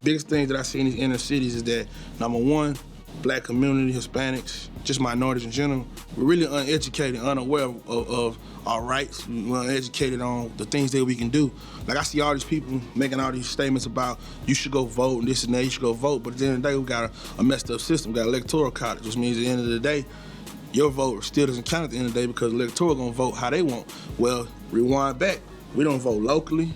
biggest things that I see in these inner cities is that, number one, black community, Hispanics, just minorities in general, we're really uneducated, unaware of our rights. We're uneducated on the things that we can do. Like I see all these people making all these statements about you should go vote and this and that, you should go vote, but at the end of the day, we got a messed up system, we got electoral college, which means at the end of the day, your vote still doesn't count at the end of the day because the electoral gonna vote how they want. Well, rewind back, we don't vote locally,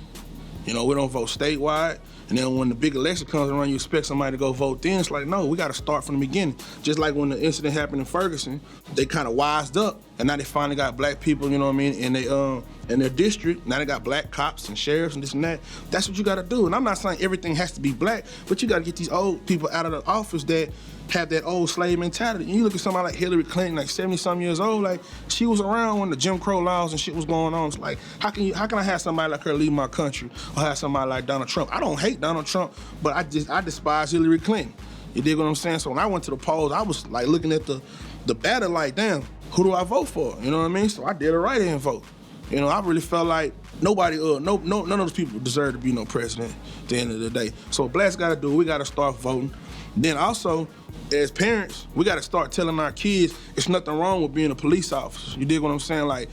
we don't vote statewide. And then when the big election comes around, you expect somebody to go vote then. It's like, no, we got to start from the beginning. Just like when the incident happened in Ferguson, they kind of wised up, and now they finally got black people, in their district. Now they got black cops and sheriffs and this and that. That's what you got to do. And I'm not saying everything has to be black, but you got to get these old people out of the office that have that old slave mentality. And you look at somebody like Hillary Clinton, like 70-some years old, like she was around when the Jim Crow laws and shit was going on. It's like, how can I have somebody like her leave my country or have somebody like Donald Trump? I don't hate Donald Trump, but I despise Hillary Clinton. You dig what I'm saying? So when I went to the polls, I was like looking at the battle like, damn, who do I vote for? You know what I mean? So I did a write-in vote. I really felt like nobody, none of those people deserve to be no president at the end of the day. So what blacks gotta do, we gotta start voting. Then also, as parents, we gotta start telling our kids it's nothing wrong with being a police officer. You dig what I'm saying? Like,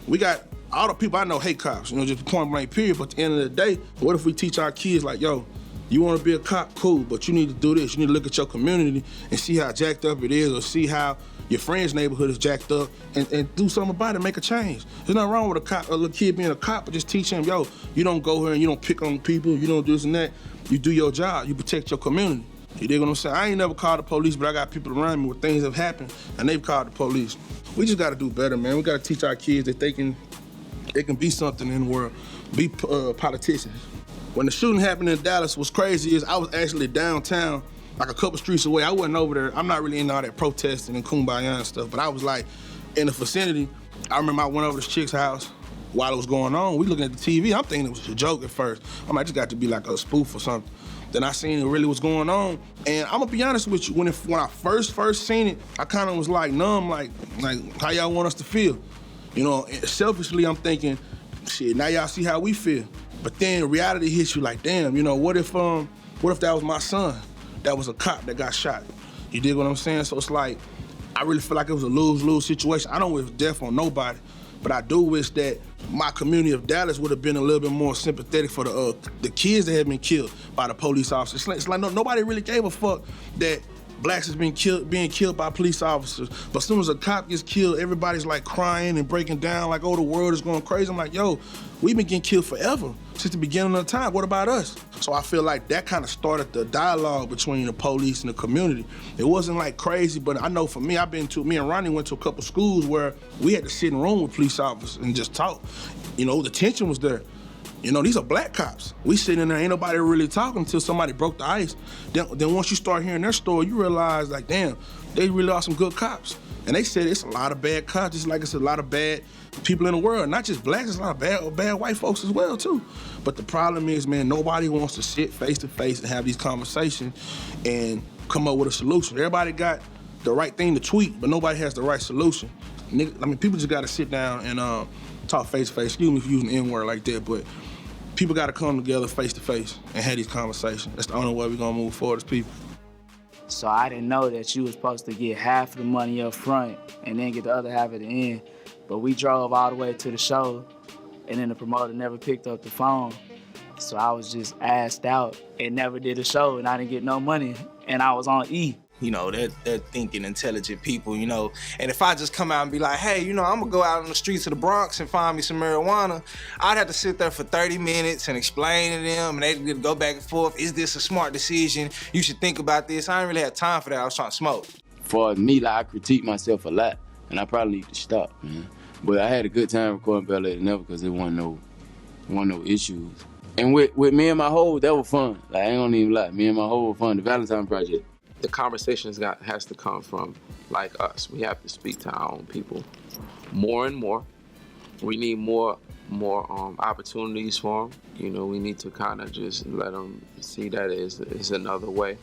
we got, all the people I know hate cops, just point blank period, but at the end of the day, what if we teach our kids like, yo, you wanna be a cop, cool, but you need to do this. You need to look at your community and see how jacked up it is or see how your friend's neighborhood is jacked up and do something about it, make a change. There's nothing wrong with a little kid being a cop, but just teach him, yo, you don't go here and you don't pick on people, you don't do this and that. You do your job, you protect your community. You dig what I'm saying? I ain't never called the police, but I got people around me where things have happened and they've called the police. We just gotta do better, man. We gotta teach our kids that they can be something in the world, be politicians. When the shooting happened in Dallas, what's crazy is I was actually downtown, like a couple streets away. I wasn't over there. I'm not really into all that protesting and kumbaya and stuff, but I was like in the vicinity. I remember I went over to this chick's house while it was going on. We looking at the TV. I'm thinking it was a joke at first. I might just got to be like a spoof or something. Then I seen it really was going on. And I'm gonna be honest with you, when I first seen it, I kind of was like numb, like how y'all want us to feel? Selfishly I'm thinking, shit, now y'all see how we feel. But then reality hits you like, damn, what if that was my son that was a cop that got shot? You dig what I'm saying? So it's like, I really feel like it was a lose-lose situation. I don't wish death on nobody, but I do wish that my community of Dallas would have been a little bit more sympathetic for the kids that had been killed by the police officers. It's like nobody really gave a fuck that blacks is being killed by police officers. But as soon as a cop gets killed, everybody's like crying and breaking down like, oh, the world is going crazy. I'm like, yo, we've been getting killed forever, since the beginning of time. What about us? So I feel like that kind of started the dialogue between the police and the community. It wasn't like crazy, but I know for me, me and Ronnie went to a couple schools where we had to sit in a room with police officers and just talk. The tension was there. These are black cops. We sitting in there, ain't nobody really talking until somebody broke the ice. Then once you start hearing their story, you realize like, damn, they really are some good cops. And they said it's a lot of bad cops, just like it's a lot of bad people in the world. Not just blacks, it's a lot of bad white folks as well too. But the problem is, man, nobody wants to sit face to face and have these conversations and come up with a solution. Everybody got the right thing to tweet, but nobody has the right solution. People just gotta sit down and talk face to face. Excuse me for using the N-word like that, but people gotta come together face to face and have these conversations. That's the only way we're gonna move forward as people. So I didn't know that you was supposed to get half of the money up front and then get the other half at the end. But we drove all the way to the show and then the promoter never picked up the phone. So I was just asked out and never did a show and I didn't get no money and I was on E. They're thinking, intelligent people, and if I just come out and be like, hey, I'm gonna go out on the streets of the Bronx and find me some marijuana, I'd have to sit there for 30 minutes and explain to them, and they'd go back and forth. Is this a smart decision? You should think about this. I didn't really have time for that. I was trying to smoke. For me, I critique myself a lot, and I probably need to stop, man. But I had a good time recording Bel Air Never because there wasn't no issues. And with me and my hoe, that was fun. I ain't gonna even lie. Me and my hoe were fun. The Valentine Project. The conversations has to come from like us. We have to speak to our own people more and more. We need more opportunities for them. We need to kind of just let them see that it's another way.